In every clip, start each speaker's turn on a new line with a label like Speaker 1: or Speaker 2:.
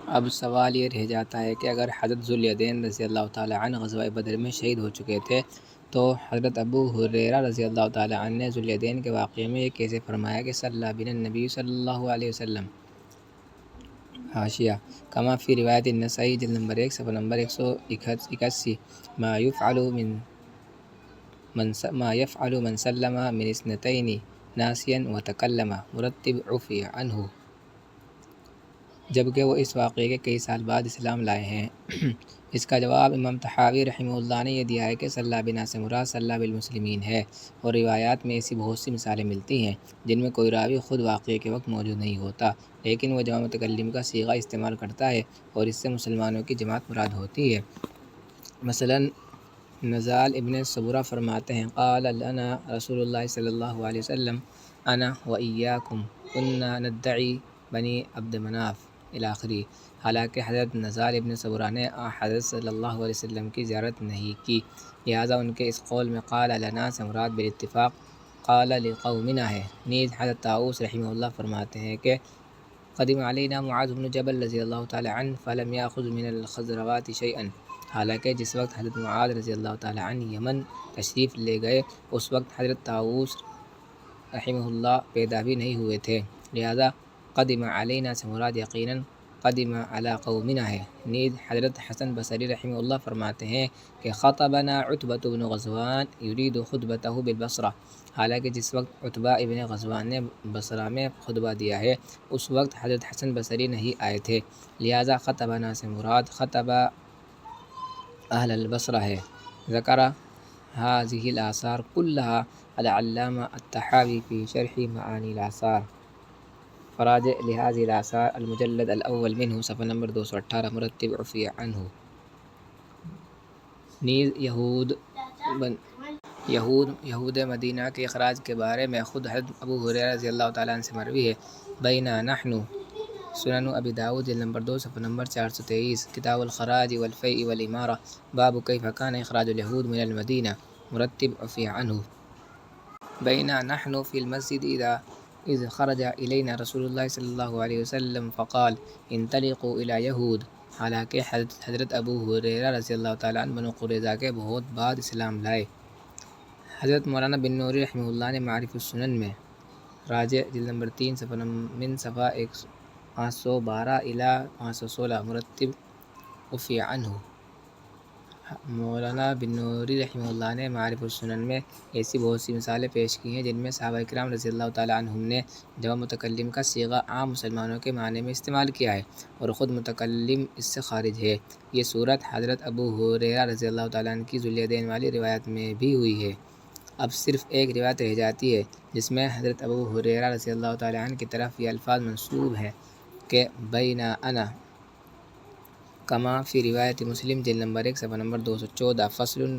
Speaker 1: اب سوال یہ رہ جاتا ہے کہ اگر حضرت ذوالیدین رضی اللہ تعالیٰ عنہ غزوہ بدر میں شہید ہو چکے تھے تو حضرت ابو ہریرہ رضی اللہ تعالیٰ عنہ نے ذوالیدین کے واقعے میں یہ کیسے فرمایا کہ صلی بنا النبی صلی اللہ علیہ وسلم؟ حاشیہ: کما فی روایت النسائی جلد نمبر 1 صفحہ نمبر 181 ما يفعل من سلم من اثنتين ناسيا وتكلم مرتب عفی عنہ، جبکہ وہ اس واقعے کے کئی سال بعد اسلام لائے ہیں۔ اس کا جواب امام طحاوی رحمہ اللہ نے یہ دیا ہے کہ صلی بنا سے مراد صلی بالمسلمین ہے، اور روایات میں ایسی بہت سی مثالیں ملتی ہیں جن میں کوئی راوی خود واقعے کے وقت موجود نہیں ہوتا، لیکن وہ جمع متکلم کا صیغہ استعمال کرتا ہے اور اس سے مسلمانوں کی جماعت مراد ہوتی ہے۔ مثلاً نزال ابن صبرہ فرماتے ہیں قال لنا رسول اللہ صلی اللہ علیہ وسلم انا وإياكم كنا ندعی بنی عبد مناف الی آخری، حالانکہ حضرت نزال ابن صبرہ نے حضرت صلی اللہ علیہ وسلم کی زیارت نہیں کی، لہٰذا ان کے اس قول میں قال لنا سے مراد بالاتفاق قال لقومنا ہے۔ نیز حضرت طاؤس رحمہ اللہ فرماتے ہیں کہ قدم علینا معاذ بن جبل رضی اللہ تعالیٰ عنہ فلم یاخذ من الخضروات شیئا، حالانکہ جس وقت حضرت معاذ رضی اللہ تعالیٰ عنہ یمن تشریف لے گئے اس وقت حضرت طاؤس رحمہ اللہ پیدا بھی نہیں ہوئے تھے، لہٰذا قدم علینا سے مراد یقیناً قدم علی قومنا ہے۔ نیز حضرت حسن بصری رحمہ اللہ فرماتے ہیں کہ خطبنا عتبۃ بن غزوان یرید خطبتہ بالبصرہ، حالانکہ جس وقت عتبہ ابن غزوان نے بصرہ میں خطبہ دیا ہے اس وقت حضرت حسن بصری نہیں آئے تھے، لہٰذا خطبنا سے مراد خطب اہل البصرہ ہے۔ ذکر هذه الآثار كلها العلامہ الطحاوی فی شرح معانی الآثار، فراجع لهذه الآثار المجلد الاول منہ صفحہ نمبر 218 مرتب عفی عنہ۔ نیز یہود مدینہ کے اخراج کے بارے میں خود حضرت ابو ہریرہ رضی اللہ تعالیٰ عنہ سے مروی ہے بینا نحن، سنن ابی داؤد جلد نمبر 2 صفحہ نمبر 423، کتاب الخراج والفیء والامارہ، باب کیف کان اخراج الیہود من المدینہ مرتب عفی عنہ۔ بینا نحن فی المسجد اذ خرج الینا رسول اللہ صلی اللہ علیہ وسلم فقال انطلقوا الی یہود، حالانکہ حضرت ابو ہریرہ رضی اللہ تعالیٰ عنہ بنو قریظہ کے بہت بعد اسلام لائے۔ حضرت مولانا بن نوری رحمہ اللہ نے معارف السنن میں راجع جلد نمبر 3 صفحہ من صفحہ 512 الی 516 مرتب عفی عنہ۔ مولانا بن نوری رحمہ اللہ نے معارف السنن میں ایسی بہت سی مثالیں پیش کی ہیں جن میں صحابہ کرام رضی اللہ تعالیٰ عنہم نے جمع متکلم کا صیغہ عام مسلمانوں کے معنی میں استعمال کیا ہے اور خود متکلم اس سے خارج ہے۔ یہ صورت حضرت ابو ہریرہ رضی اللہ تعالیٰ عنہ کی ذوالیدین والی روایت میں بھی ہوئی ہے۔ اب صرف ایک روایت رہ جاتی ہے جس میں حضرت ابو ہریرہ رضی اللہ تعالیٰ عنہ کی طرف یہ الفاظ منسوب ہیں کہ بینا انا، کما فی روایت مسلم جلد نمبر 1 صفحہ نمبر 214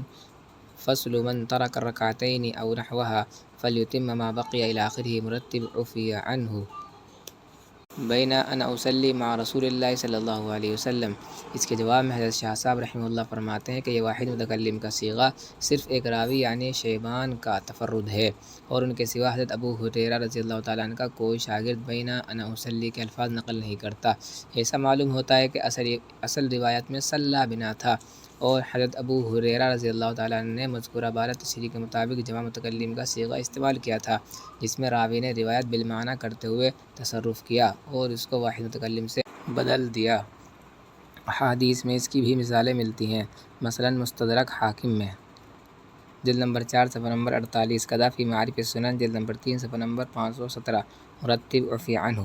Speaker 1: فصل من ترک الرکعتین او نحوها فلیتم ما بقی الی آخرہ مرتب عفی عنہ۔ بینا انا اصلی مع رسول اللہ صلی اللہ علیہ وسلم، اس کے جواب میں حضرت شاہ صاحب رحمہ اللہ فرماتے ہیں کہ یہ واحد متکلم کا صیغہ صرف ایک راوی یعنی شیبان کا تفرد ہے، اور ان کے سوا حضرت ابو ہریرہ رضی اللہ تعالیٰ عنہ کا کوئی شاگرد بینا انا اصلی کے الفاظ نقل نہیں کرتا۔ ایسا معلوم ہوتا ہے کہ اصل روایت میں صلی بنا تھا، اور حضرت ابو ہریرہ رضی اللہ تعالیٰ عنہ نے مذکورہ بارہ تشریح کے مطابق جمع متکلم کا صیغہ استعمال کیا تھا، جس میں راوی نے روایت بالمعنی کرتے ہوئے تصرف کیا اور اس کو واحد متکلم سے بدل دیا۔ احادیث میں اس کی بھی مثالیں ملتی ہیں، مثلاً مستدرک حاکم میں جلد نمبر 4 صفحہ نمبر 48، قذا فی معارف السنن جلد نمبر 3 صفحہ نمبر 517 مرتب عفی عنہ۔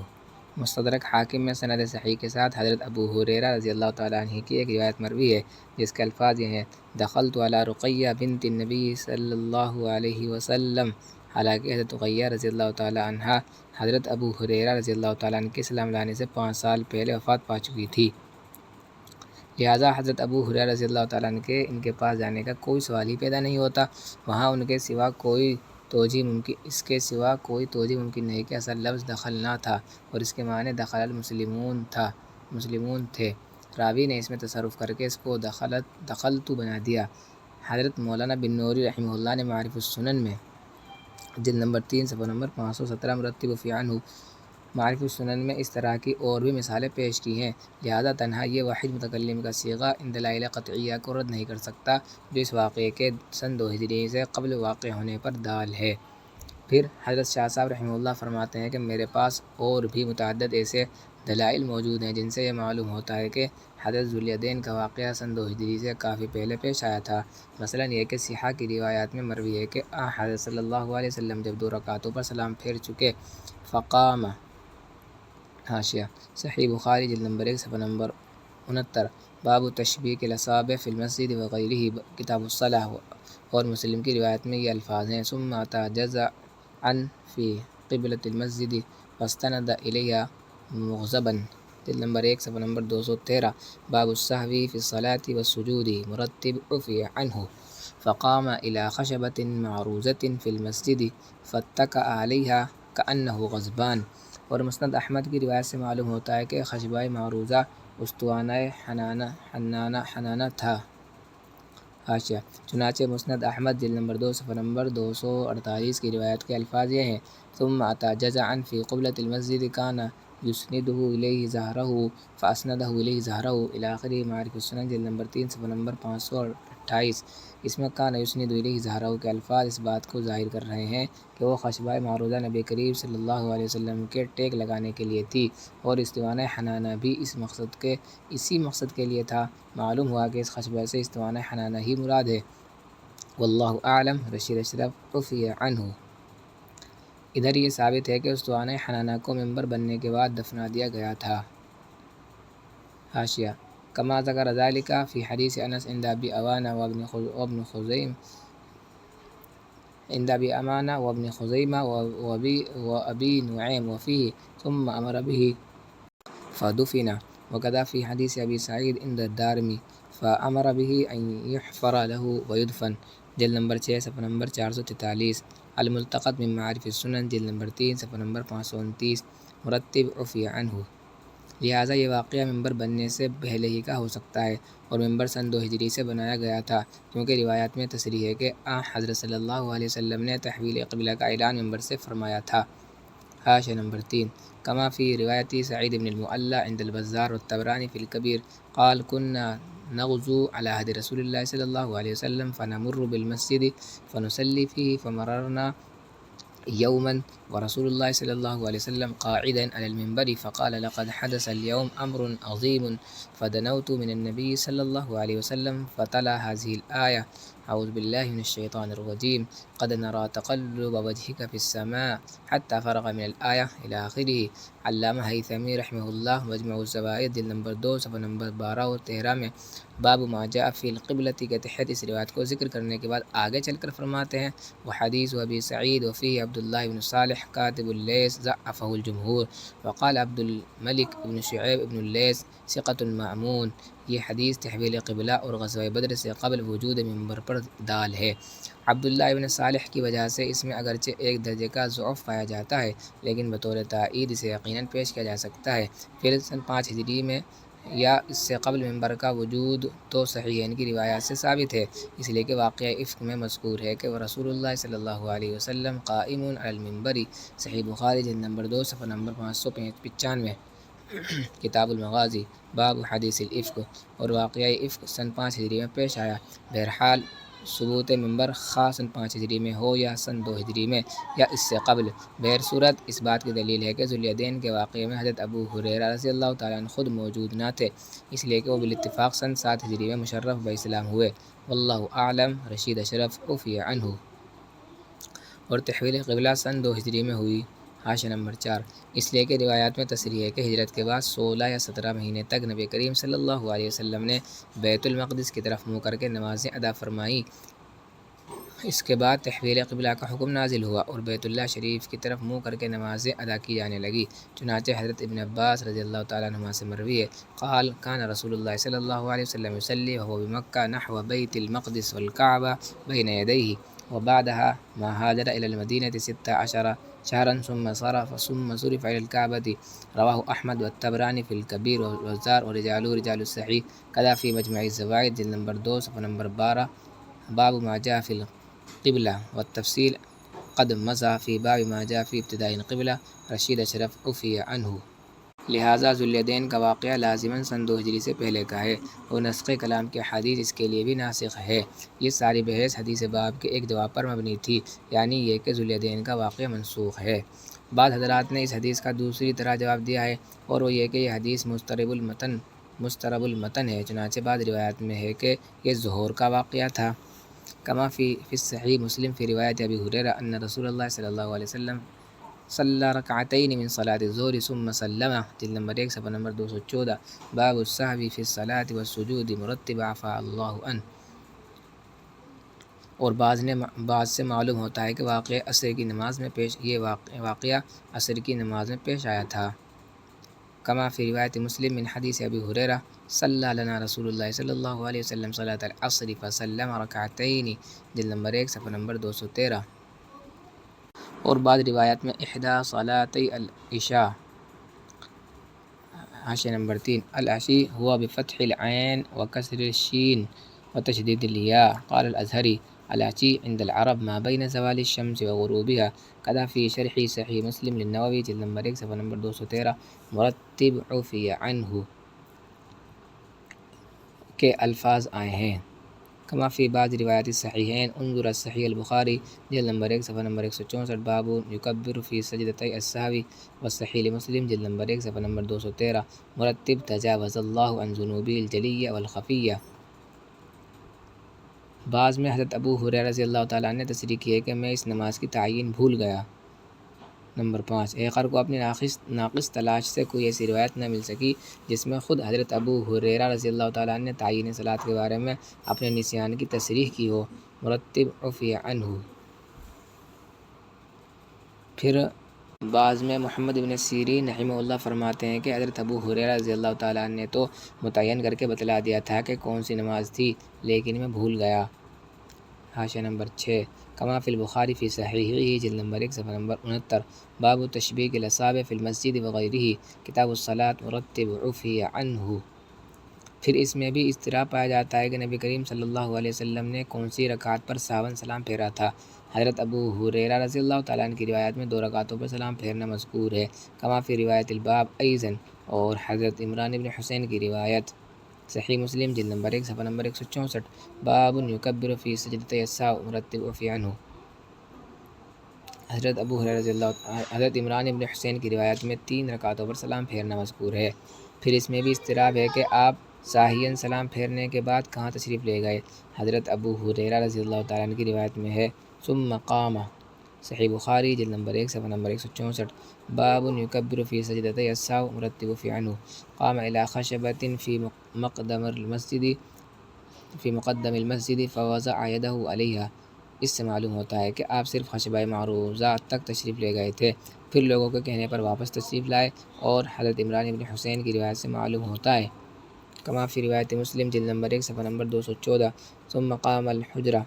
Speaker 1: مستدرک حاکم میں سند صحیح کے ساتھ حضرت ابو ہریرہ رضی اللہ تعالیٰ عنہ کی ایک روایت مروی ہے جس کے الفاظ یہ ہیں دخلت علی رقیہ بنت النبی صلی اللہ علیہ وسلم، حالانکہ حضرت رقیہ رضی اللہ تعالیٰ عنہ حضرت ابو ہریرہ رضی اللہ تعالیٰ عنہ کے اسلام لانے سے 5 سال پہلے وفات پا چکی تھی، لہٰذا حضرت ابو ہریرہ رضی اللہ تعالیٰ عنہ کے ان کے پاس جانے کا کوئی سوال ہی پیدا نہیں ہوتا۔ وہاں ان کے سوا کوئی توجیہ ممکن نہیں کہ اصل لفظ دخلنا تھا اور اس کے معنی دخل المسلمون تھے، راوی نے اس میں تصرف کر کے اس کو دخلت بنا دیا۔ حضرت مولانا بن نوری رحمہ اللہ نے معارف السنن میں جلد نمبر 3 صفحہ نمبر 517 مرتب عفی عنہ معارف السنن میں اس طرح کی اور بھی مثالیں پیش کی ہیں، لہذا تنہا یہ واحد متکلم کا صیغہ ان دلائل قطعیہ کو رد نہیں کر سکتا جو اس واقعے کے سن 2 ہجری سے قبل واقع ہونے پر دال ہے۔ پھر حضرت شاہ صاحب رحمہ اللہ فرماتے ہیں کہ میرے پاس اور بھی متعدد ایسے دلائل موجود ہیں جن سے یہ معلوم ہوتا ہے کہ حضرت ذوالیدین کا واقعہ سن 2 ہجری سے کافی پہلے پیش آیا تھا۔ مثلاً یہ کہ صحیحہ کی روایات میں مروی ہے کہ حضرت صلی اللہ علیہ وسلم جب 2 رکعتوں پر سلام پھیر چکے فقام، حاشیہ صحیح بخاری جلد نمبر 1 صفحہ نمبر 69، باب تشبیک الاصابع فی المسجد وغیرہ، کتاب الصلاۃ، اور مسلم کی روایت میں یہ الفاظ ہیں ثم اتی جزعا فی قبلۃ المسجد واستند الیہا مغضبا، جلد نمبر 1 صفحہ نمبر 213، باب السہو فی الصلاۃ والسجود، مرتب عفی عنہ فقام الی خشبۃ معروضۃ فی المسجد فاتکأ علیہا کأنہ غضبان۔ اور مسند احمد کی روایت سے معلوم ہوتا ہے کہ خشبہ معروضہ استوانہ حنانہ تھا، حاشیہ چنانچہ مسند احمد جلد نمبر 2 صفحہ نمبر 248 کی روایت کے الفاظ یہ ہیں ثم اتی جزعا فی قبلۃ المسجد کان یسندہ الیہ ظہرہ فاسندہ الیہ ظہرہ الی آخرہ، معارف السنن جلد نمبر 3 صفحہ نمبر 528۔ اس میں کان یسند الیہ ظہرہ کے الفاظ اس بات کو ظاہر کر رہے ہیں کہ وہ خشبہ معروضہ نبی کریم صلی اللہ علیہ وسلم کے ٹیک لگانے کے لیے تھی، اور استوانہ حنانہ بھی اسی مقصد کے لیے تھا۔ معلوم ہوا کہ اس خشبہ سے استوانہ حنانہ ہی مراد ہے۔ واللہ اعلم، رشید اشرف عفی عنہ۔ ادھر یہ ثابت ہے کہ استوانہ حنانہ کو ممبر بننے کے بعد دفنا دیا گیا تھا، حاشیہ کما ذکر ذلک فی حدیث انس عند ابی عوانہ وابن خزیمہ وابی نعیم وفیہ ثم امر به فدفن، وکذا فی حدیث ابی سعید عند الدارمی فامر به ان یحفر له ویدفن، جلد نمبر 6 صفحہ نمبر 443، الملتقط من معارف السنن جلد نمبر 3 صفحہ نمبر 529، مرتب عفی عنہ۔ لہٰذا یہ واقعہ ممبر بننے سے پہلے ہی کا ہو سکتا ہے، اور ممبر سن 2 ہجری سے بنایا گیا تھا، کیونکہ روایات میں تصریح ہے کہ حضرت صلی اللہ علیہ وسلم نے تحویل قبلہ کا اعلان ممبر سے فرمایا تھا، حاشیہ نمبر 3، کما فی روایت سعید بن المعلی عند البزار والطبرانی فی الکبیر قال کنا نغزو علی عہد رسول اللہ صلی اللہ علیہ وسلم فنمر بالمسجد فنصلی فیہ فمررنا یوما ورسول اللہ صلی اللہ علیہ وسلم قاعدا علی المنبر فقال لقد حدث اليوم امر عظیم فدنوت من النبی صلی اللہ علیہ وسلم فتلا هذه الآیہ اعوذ باللہ من الشیطان الرجیم قد نرى تقلب وجهك في السماء حتى فرغ من الآیہ الی آخرہ۔ علامہ ہیثمی رحمہ اللہ مجمع الزوائد جلد نمبر 2 صفحہ نمبر 12 اور 13 میں باب ما جاء فی القبلۃ کے تحت اس روایت کو ذکر کرنے کے بعد آگے چل کر فرماتے ہیں وحدیث ابی سعید وفیہ عبداللہ بن صالح کاتب اللیث ضعفہ الجمہور وقال عبد الملک بن شعیب بن اللیث ثقۃ مأمون۔ یہ حدیث تحویل قبلہ اور غزوہ بدر سے قبل وجود ممبر پر دال ہے۔ عبداللہ ابن صالح کی وجہ سے اس میں اگرچہ ایک درجے کا ضعف پایا جاتا ہے، لیکن بطور تائید اسے یقیناً پیش کیا جا سکتا ہے۔ پھر سن 5 ہجری میں یا اس سے قبل ممبر کا وجود تو صحیحین کی روایات سے ثابت ہے، اس لیے کہ واقعہ افک میں مذکور ہے کہ رسول اللہ صلی اللہ علیہ وسلم قائم علی المنبر، صحیح بخاری جلد نمبر 2 صفحہ نمبر 595، کتاب المغازی باب حدیث الافک، اور واقعہ افک سن 5 ہجری میں پیش آیا۔ بہرحال ثبوت ممبر خواہ سن 5 ہجری میں ہو یا سن 2 ہجری میں یا اس سے قبل، بہر صورت اس بات کی دلیل ہے کہ ذوالیدین کے واقعے میں حضرت ابو ہریرہ رضی اللہ تعالیٰ عنہ خود موجود نہ تھے، اس لیے کہ وہ بالاتفاق سن 7 ہجری میں مشرف باسلام ہوئے۔ واللہ اعلم، رشید اشرف عفی عنہ۔ اور تحویل قبلہ سن 2 ہجری میں ہوئی، حاشیہ نمبر 4، اس لیے کہ روایات میں تصریح ہے کہ ہجرت کے بعد 16 یا 17 مہینے تک نبی کریم صلی اللہ علیہ وسلم نے بیت المقدس کی طرف منہ کر کے نمازیں ادا فرمائیں۔ اس کے بعد تحویل قبلہ کا حکم نازل ہوا اور بیت اللہ شریف کی طرف منہ کر کے نمازیں ادا کی جانے لگی، چنانچہ حضرت ابن عباس رضی اللہ تعالیٰ عنہما سے مروی ہے قال کان رسول اللہ صلی اللہ علیہ وسلم یصلی وهو بمکہ نحو بیت المقدس والکعبہ بین یدیہ وبعدها ما هاجر الى المدینہ 16 شهرا ثم صرف الى الكعبة، رواہ احمد والطبرانی فی الکبیر والبزار ورجال الصحیح، کذا فی مجمع الزوائد جلد نمبر 2 صفحہ نمبر 12، باب ما جاء فی القبلہ والتفصیل قد مضى فی باب ما جاء فی ابتداء القبلہ رشید اشرف عفی عنہ۔ لہٰذا ذوالیدین کا واقعہ لازماً سن 2 ہجری سے پہلے کا ہے اور نسخ کلام کے حدیث اس کے لیے بھی ناسخ ہے۔ یہ ساری بحث حدیث باب کے ایک جواب پر مبنی تھی، یعنی یہ کہ ذوالیدین کا واقعہ منسوخ ہے۔ بعض حضرات نے اس حدیث کا دوسری طرح جواب دیا ہے اور وہ یہ کہ یہ حدیث مضطرب المتن ہے، چنانچہ بعض روایات میں ہے کہ یہ ظہور کا واقعہ تھا۔ کما فی الصحیح مسلم فی روایت ابی ہریرہ ان رسول اللہ صلی اللہ علیہ وسلم صلی رکعتین من صلاۃ الظہر ثم سلم، جلد نمبر 1 صفحہ نمبر 214، باب السہو فی الصلاۃ والسجود مرتب عفا اللہ عنہ۔ اور بعض سے معلوم ہوتا ہے کہ واقعہ عصر کی نماز میں پیش آیا تھا۔ کما فی روایت مسلم من حدیث ابی ہریرہ صلی لنا رسول اللہ صلی اللہ علیہ وسلم صلاۃ العصر فسلم رکعتین، جلد نمبر 1 صفحہ نمبر 213۔ اور بعض روایات میں احدی صلاتي العشاء، حاشیہ نمبر 3، العشی ہوا بفتح العین وکسر الشین وتشدید الياء۔ قال الازہری العشی عند العرب ما بین زوال الشمس وغروبها، کذا فی شرح صحیح مسلم للنووی، جلد نمبر 1 صفحہ نمبر 213، مرتب عفی عنہ کے الفاظ آئے ہیں۔ کما فی بعض روایات الصحیحین انظر الصحیح البخاری، جلد نمبر 1 صفحہ نمبر 164، باب یکبر فی سجدتی السہو، والصحیح مسلم جلد نمبر 1 صفحہ نمبر 213، مرتب تجاوز اللہ عن ذنوبہ الجلیہ والخفیہ۔ بعض میں حضرت ابو ہریرہ رضی اللہ تعالیٰ عنہ نے تصریح کی ہے کہ میں اس نماز کی تعیین بھول گیا۔ نمبر 5، ایقر کو اپنی ناقص تلاش سے کوئی ایسی روایت نہ مل سکی جس میں خود حضرت ابو ہریرہ رضی اللہ تعالیٰ عنہ نے تعیین صلاۃ کے بارے میں اپنے نسیان کی تصریح کی ہو۔ مرتب عفی عنہ۔ پھر بعض میں محمد بن سیرین رحمہ اللہ فرماتے ہیں کہ حضرت ابو ہریرہ رضی اللہ تعالیٰ عنہ نے تو متعین کر کے بتلا دیا تھا کہ کون سی نماز تھی، لیکن میں بھول گیا۔ حاشیہ نمبر 6، کما فی البخاری فی صحیحہ، جلد نمبر 1 صفحہ نمبر 69، باب تشبیک الاصابع فی المسجد وغیرہ، کتاب الصلاۃ، مرتب عفی عنہ۔ پھر اس میں بھی اضطراب پایا جاتا ہے کہ نبی کریم صلی اللہ علیہ وسلم نے کون سی رکعت پر ساون سلام پھیرا تھا۔ حضرت ابو ہریرہ رضی اللہ تعالیٰ عنہ کی روایت میں 2 رکعتوں پر سلام پھیرنا مذکور ہے، کما فی روایت الباب ایضاً، اور حضرت عمران بن حسین کی روایت صحیح مسلم جلد نمبر 1 صفحہ نمبر 164، باب یکبر فی سجدتی السہو، مرتب عفی عنہ۔ حضرت عمران بن حسین کی روایت میں 3 رکعتوں پر سلام پھیرنا مذکور ہے۔ پھر اس میں بھی اضطراب ہے کہ آپ ساہیاً سلام پھیرنے کے بعد کہاں تشریف لے گئے۔ حضرت ابو ہریرہ رضی اللہ تعالیٰ عنہ کی روایت میں ہے ثم قام، صحیح بخاری جلد نمبر 1 صفحہ نمبر 164، باب یکبر فی سجدتی السہو، مرتب عفی عنہ، قام الی خشبۃ فی مقدم المسجد فوضع یدہ علیہا۔ اس سے معلوم ہوتا ہے کہ آپ صرف خشبہ معروضہ تک تشریف لے گئے تھے، پھر لوگوں کے کہنے پر واپس تشریف لائے، اور حضرت عمران بن حسین کی روایت سے معلوم ہوتا ہے کما فی روایت مسلم جلد نمبر 1 صفحہ نمبر 214، ثم قام الحجرہ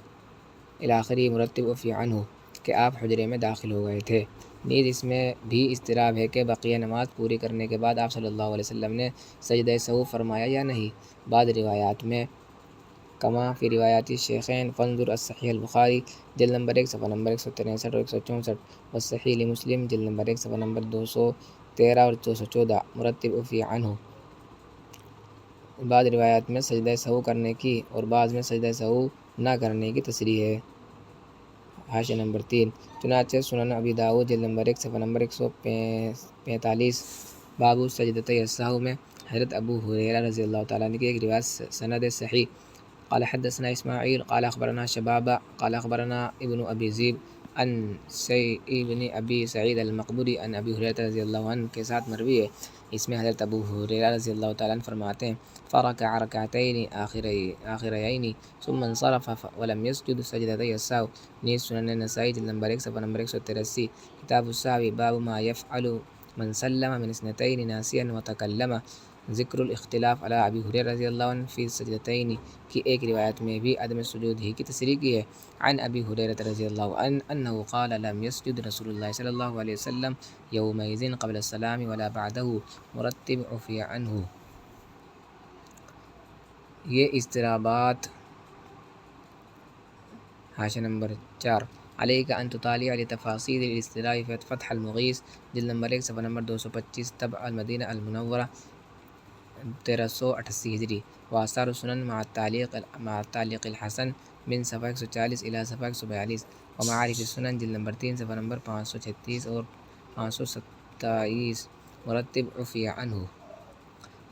Speaker 1: الی آخرہ، مرتب عفی عنہ، کہ آپ حجرے میں داخل ہو گئے تھے۔ نیز اس میں بھی اضطراب ہے کہ بقیہ نماز پوری کرنے کے بعد آپ صلی اللہ علیہ وسلم نے سجدہ سہو فرمایا یا نہیں۔ بعض روایات میں کما فی روایات الشیخین فانظر الصحیح البخاری، جلد نمبر 1 صفحہ نمبر 163 اور 164، والصحیح مسلم جلد نمبر 1 صفحہ نمبر 213 اور 214، مرتب عفی عنہ۔ بعض روایات میں سجدہ سہو کرنے کی اور بعض میں سجدہ سہو نہ کرنے کی تصریح ہے۔ حاشیہ نمبر 3، چنانچہ سنن ابی داؤد جلد نمبر 1 صفحہ نمبر 145، باب سجدتی السہو میں حضرت ابو ہریرہ رضی اللہ تعالیٰ عنہ کی ایک روایت سند صحیح، قال حدثنا اسماعیل قال اخبرنا شبابہ قال اخبرنا ابن ابی ذئب عن ابن ابی سعید المقبری عن ابی ہریرہ رضی اللہ عنہ کے ساتھ مروی ہے۔ اس میں حضرت ابو ہریرہ رضی اللہ تعالیٰ عنہ فرماتے ہیں فرکع رکعتین آخرین ثم انصرف ولم یسجد سجدتی السہو۔ نیز سنن نسائی جلد نمبر 1 صفحہ نمبر 183، کتاب السہو، باب ما یفعل من سلم من اثنتین ناسیا وتکلم، ذکر الاختلاف علی ابی ہریرہ رضی اللہ عنہ فی السجدتین کی ایک روایت میں بھی عدم سجود ہی کی تصریح کی ہے۔ عن ابی ہریرہ رضی اللہ عنہ انہ قال لم یسجد رسول اللہ صلی اللہ علیہ وسلم یومئذ قبل السلام ولا بعدہ، مرتب عفی عنہ۔ یہ اضطرابات۔ حاشیہ نمبر 4، علیک ان تطالع لتفاصیل الاصطلاح فتح المغیث جلد نمبر 1 صفحہ نمبر 225 طبع المدینہ المنورہ 1388 ہجری وآثار السنن مع التعلیق الحسن من صفحہ 140 الی صفحہ 142 ومعارف السنن جلد نمبر 3 صفحہ نمبر 536 اور 527 مرتب عفی عنہ۔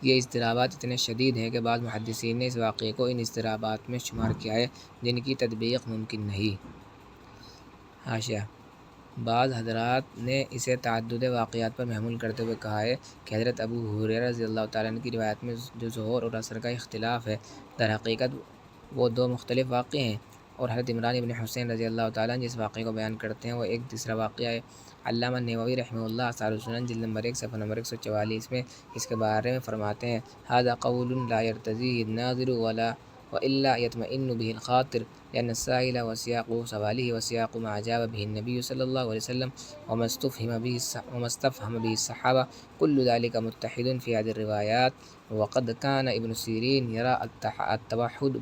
Speaker 1: یہ اضطرابات اتنے شدید ہیں کہ بعض محدثین نے اس واقعے کو ان اضطرابات میں شمار کیا ہے جن کی تطبیق ممکن نہیں۔ حاشیہ: بعض حضرات نے اسے تعدد واقعات پر محمول کرتے ہوئے کہا ہے کہ حضرت ابو ہریرہ رضی اللہ تعالیٰ عنہ کی روایت میں جو ظہور اور اثر کا اختلاف ہے، در حقیقت وہ دو مختلف واقعے ہیں، اور حضرت عمران بن حسین رضی اللہ تعالیٰ عنہ جس واقعے کو بیان کرتے ہیں وہ ایک تیسرا واقعہ ہے۔ علامہ نووی رحمہ اللہ آثار السنن جلد نمبر 1 صفحہ نمبر 144 میں اس کے بارے میں فرماتے ہیں: ھذا قول لا يرتضيه الناظر وإلا يطمئن به الخاطر لأن السائل وسياق سؤاله وسياق ما أجاب به النبي صلى الله عليه وسلم وما استفهم به الصحابة كل ذلك متحد في هذه الروايات، وقد كان ابن سيرين يرى التوحد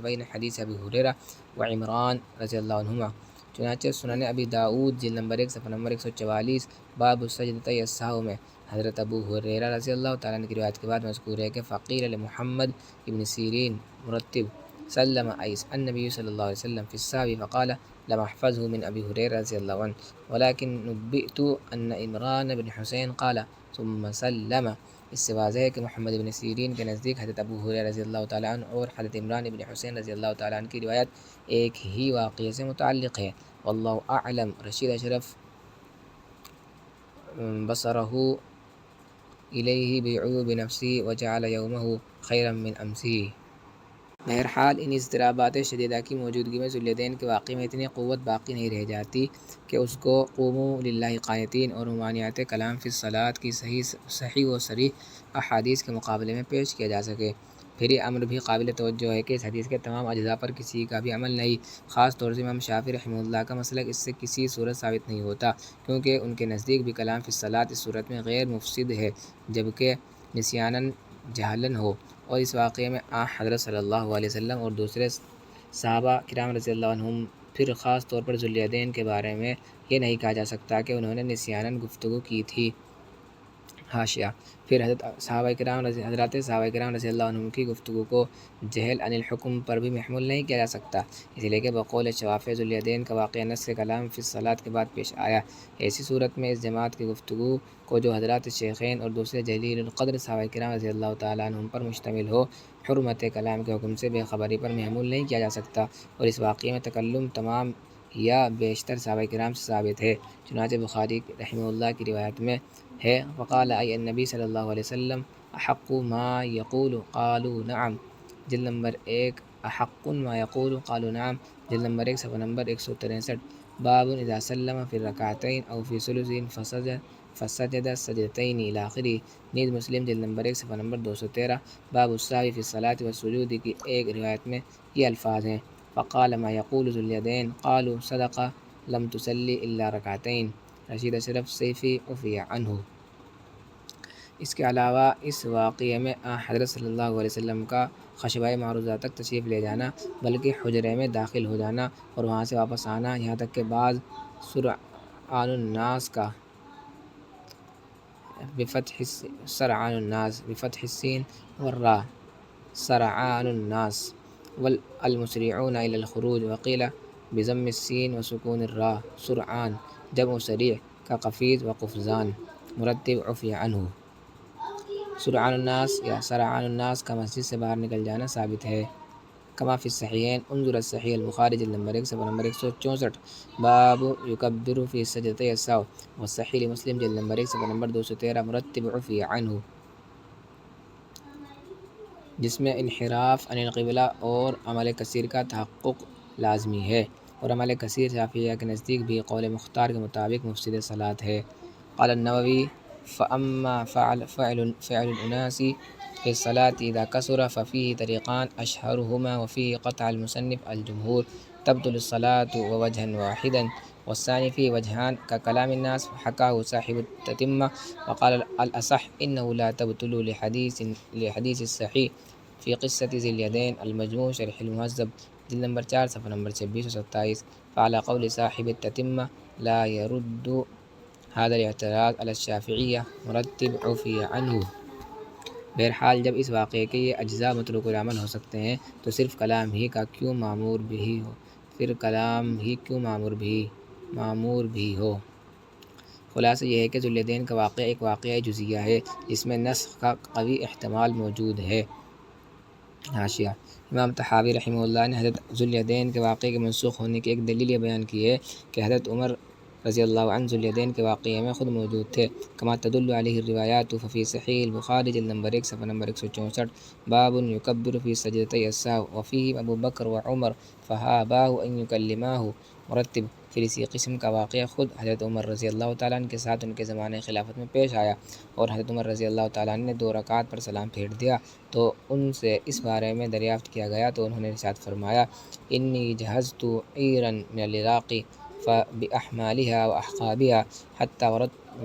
Speaker 1: بين حديث أبي هريرة وعمران رضي الله عنهما۔ چنانچہ سنن ابی داؤد جلد نمبر 1 صفحہ نمبر 144 باب السجدتي السهو میں حضرت ابو ہریرہ رضی اللہ تعالیٰ عنہ کی روایت کے بعد مذکور ہے کہ فقیل لمحمد ابن سیرین مرتب سلم عیس النبی صلی اللہ علیہ وسلم فی السهو فقال لم احفظه من ابی ہریرہ رضی اللہ عنہ ولكن نبئت ان عمران بن حسین قال ثم سلم۔ اس سے واضح ہے کہ محمد بن سیرین کے نزدیک حضرت ابو ہریرہ رضی اللہ تعالیٰ عنہ اور حضرت عمران بن حسین رضی اللہ تعالیٰ عنہ کی روایت ایک ہی واقعے سے متعلق ہے۔ واللہ اعلم۔ رشید اشرف بصرہ الیہ بعیوب نفسہ وجعل یومہ خیرا من امسہ۔ بہرحال ان اضطرابات شدیدہ کی موجودگی میں ذوالیدین کے واقعے میں اتنی قوت باقی نہیں رہ جاتی کہ اس کو قوموا للہ قانتین اور ممانعت کلام فی الصلاۃ کی صحیح و صریح احادیث کے مقابلے میں پیش کیا جا سکے۔ پھر یہ امر بھی قابل توجہ ہے کہ اس حدیث کے تمام اجزاء پر کسی کا بھی عمل نہیں، خاص طور سے امام شافعی رحمہ اللہ کا مسلک اس سے کسی صورت ثابت نہیں ہوتا، کیونکہ ان کے نزدیک بھی کلام فی الصلاۃ اس صورت میں غیر مفسد ہے جبکہ نسیاناً جہلاً ہو۔ اور اس واقعے میں حضرت صلی اللہ علیہ وسلم اور دوسرے صحابہ کرام رضی اللہ عنہم پھر خاص طور پر ذوالیدین کے بارے میں یہ نہیں کہا جا سکتا کہ انہوں نے نسیاناً گفتگو کی تھی۔ حاشیہ: پھر حضرات صحابہ کرام رضی اللہ عنہم کی گفتگو کو جہل عن الحکم پر بھی محمول نہیں کیا جا سکتا، اس لیے کہ بقول شوافع ذوالیدین کا واقعہ نص کلام فی الصلاۃ کے بعد پیش آیا۔ ایسی صورت میں اس جماعت کی گفتگو کو جو حضرات شیخین اور دوسرے جلیل القدر صحابہ کرام رضی اللہ تعالیٰ عنہم پر مشتمل ہو، حرمت کلام کے حکم سے بے خبری پر محمول نہیں کیا جا سکتا، اور اس واقعے میں تکلم تمام یا بیشتر صحابہ کرام سے ثابت ہے۔ چنانچہ بخاری رحمہ اللہ کی روایت میں ہے: وقال ای النبی صلی اللہ علیہ وسلم احق ما یقول قالوا نعم جلد نمبر 1 احق ما یقول قالوا نعم جلد نمبر 1 صفحہ نمبر 163 باب اذا سلم فی الرکعتین او فی ثلث فسجد سجدتین الی آخرہ۔ نیز مسلم جلد نمبر 1 صفحہ نمبر 213 باب السہو فی الصلاۃ والسجود کی ایک روایت میں یہ الفاظ ہیں: فقال ما یقول ذوالیدین قالوا صدق لم تصلی الا رکعتین۔ رشید اشرف صیفی عفی عنہ۔ اس کے علاوہ اس واقعے میں حضرت صلی اللہ علیہ وسلم کا خشبہ معروضہ تک تشریف لے جانا، بلکہ حجرے میں داخل ہو جانا اور وہاں سے واپس آنا، یہاں تک کہ بعض سرعان الناس کا سرعان الناس بفتح السین والراء سرعان الناس والمسرعون الى الخروج وقیل بضم السین وسکون الراء سرعان جمع سریع كقفیز وقفزان۔ مرتب عفی عنہ۔ سرعان الناس یا سرعان الناس کا مسجد سے باہر نکل جانا ثابت ہے، کما فی الصحیحین انظر الصحیح البخاری جلد نمبر 1 صفحہ نمبر 164 باب یکبر فی سجدتي السهو، والصحیح مسلم جلد نمبر 1 صفحہ نمبر 213 مرتب عفی عنہ، جس میں انحراف عن القبلہ اور عمل کثیر کا تحقق لازمی ہے، اور عمل کثیر شافعیہ کے نزدیک بھی قول مختار کے مطابق مفسد صلاۃ ہے۔ قال النووی فأما فعل الأناس في الصلاة إذا كثر ففيه طريقان أشهرهما وفيه قطع المصنف الجمهور تبطل الصلاة ووجها واحدا، والثاني فيه وجهان ككلام الناس حكاه صاحب التتمة، وقال الأصح إنه لا تبطل لحديث الصحيح في قصة ذي اليدين المجموع شرح المهذب جلد نمبر 4 صفحہ نمبر 2627. فعلى قول صاحب التتمة لا يرد هذا الاعتراض على الشافعية مرتب عفي عنه. بہرحال جب اس واقعے کے یہ اجزاء متروک العمل ہو سکتے ہیں تو صرف کلام ہی کا کیوں معمور بھی ہو. خلاصہ یہ ہے کہ ذو الیدین کا واقعہ ایک واقعہ جزیہ ہے جس میں نسخ کا قوی احتمال موجود ہے. حاشیہ: امام طحاوی رحمہ اللہ نے حضرت ذو الیدین کے واقعے کے منسوخ ہونے کی ایک دلیل یہ بیان کی ہے کہ حضرت عمر رضی اللہ عنہ ذو الیدین کے واقعے میں خود موجود تھے. کما تدل علیہ الروایات ففی صحیح البخاری جلد نمبر 1 صفحہ نمبر 164. باب یکبر فی سجدتی السہو وفیہ ابو بکر وعمر فہاباہ ان یکلماہ مرتب. پھر اسی قسم کا واقعہ خود حضرت عمر رضی اللہ تعالیٰ عنہ کے ساتھ ان کے زمانۂ خلافت میں پیش آیا اور حضرت عمر رضی اللہ تعالیٰ عنہ نے 2 رکعات پر سلام پھیر دیا تو ان سے اس بارے میں دریافت کیا گیا تو انہوں نے ارشاد فرمایا: انی جہزت عیرا من العراق فباحمالها واحقابها حتی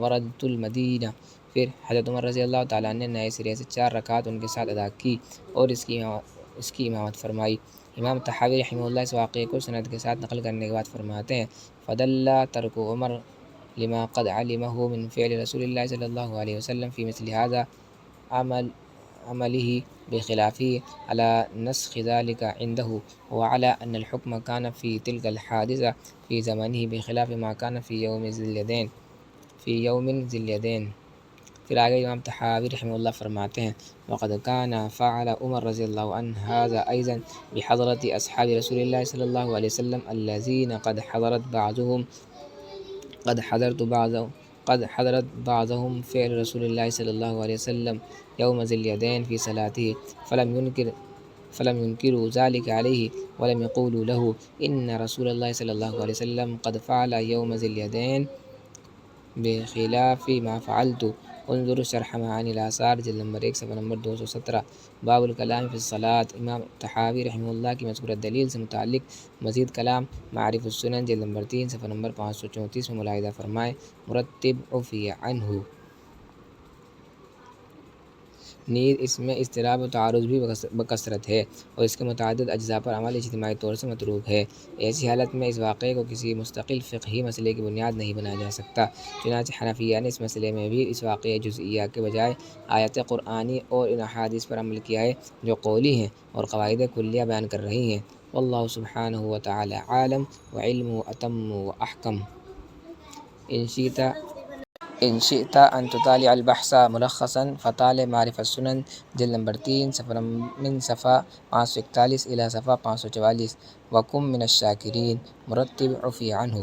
Speaker 1: وردت المدینہ. پھر حضرت عمر رضی اللہ تعالیٰ عنہ نے نئے سرے سے 4 رکعات ان کے ساتھ ادا کی اور اس کی امامت فرمائی. امام طحاوی رحمہ اللہ اس واقعے کو سند کے ساتھ نقل کرنے کے بعد فرماتے ہیں: فدل ترک عمر لما قد علمه من فعل رسول اللہ صلی اللہ علیہ وسلم فی مثل هذا عمله بخلافه على نسخ ذلك عنده وعلى أن الحكم كان في تلك الحادثة في زمنه بخلاف ما كان في يوم ذي اليدين. پھر آگے امام طحاوی رحمہ اللہ فرماتے ہیں: وقد كان فعل عمر رضی اللہ عنہ هذا أيضا بحضرة أصحاب رسول الله صلی اللہ علیہ وسلم الذين قد حضرت بعضهم فعل رسول الله صلی اللہ علیہ وسلم يوم ذي اليدين في صلاته فلم ينكروا ذلك عليه ولم يقولوا له إن رسول الله صلی اللہ علیہ وسلم قد فعل يوم ذي اليدين بخلاف ما فعلت. انظر شرح معانی الآثار جلد نمبر 1 صفحہ نمبر 217. باب الکلام فی الصلاۃ. امام طحاوی رحمہ اللہ کی مذکورہ دلیل سے متعلق مزید کلام معارف السنن جلد نمبر 3 صفحہ نمبر 534 میں ملاحظہ فرمائے: مرتب عفی عنہ. نیز اس میں اضطراب و تعارض بھی بکثرت ہے اور اس کے متعدد اجزاء پر عمل اجتماعی طور سے متروک ہے. ایسی حالت میں اس واقعے کو کسی مستقل فقہی مسئلے کی بنیاد نہیں بنایا جا سکتا. چنانچہ حنفیہ نے اس مسئلے میں بھی اس واقعہ جزئیہ کے بجائے آیت قرآنی اور ان احادیث پر عمل کیا ہے جو قولی ہیں اور قواعد کلیہ بیان کر رہی ہیں. واللہ سبحانہ وتعالی عالم وعلمہ اتم واحکم. ان شئت ان تطالع البحث ملخصا فطالع معارف السنن جلد نمبر 3 من صفحہ 541 الى صفحہ 544. وکن من الشاکرین. مرتب عفی عنہ.